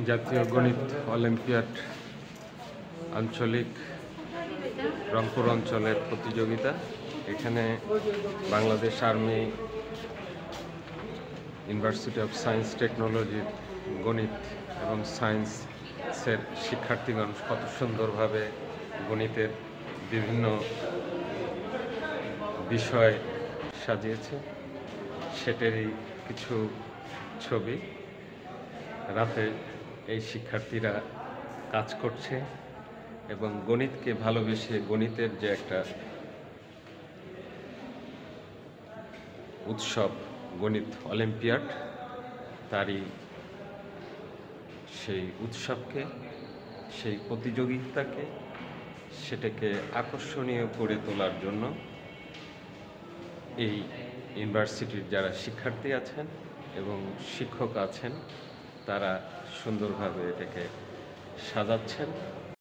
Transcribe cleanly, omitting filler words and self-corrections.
জাতীয় গণিত অলিম্পিয়াড আঞ্চলিক রংপুর অঞ্চলের প্রতিযোগিতা। এখানে Bangladesh army university of science টেকনোলজির গণিত এবং সায়েন্সের শিক্ষার্থীগণ কত সুন্দরভাবে গণিতের বিভিন্ন বিষয় সাজিয়েছে, সেটারই কিছু ছবি। রাতে এই শিক্ষার্থীরা কাজ করছে এবং গণিতকে ভালোবেসে গণিতের যে একটা উৎসব গণিত অলিম্পিয়াড, তারই সেই উৎসবকে, সেই প্রতিযোগিতাকে, সেটাকে আকর্ষণীয় করে তোলার জন্য এই ইউনিভার্সিটির যারা শিক্ষার্থী আছেন এবং শিক্ষক আছেন, তারা সুন্দরভাবে এটাকে সাজাচ্ছেন।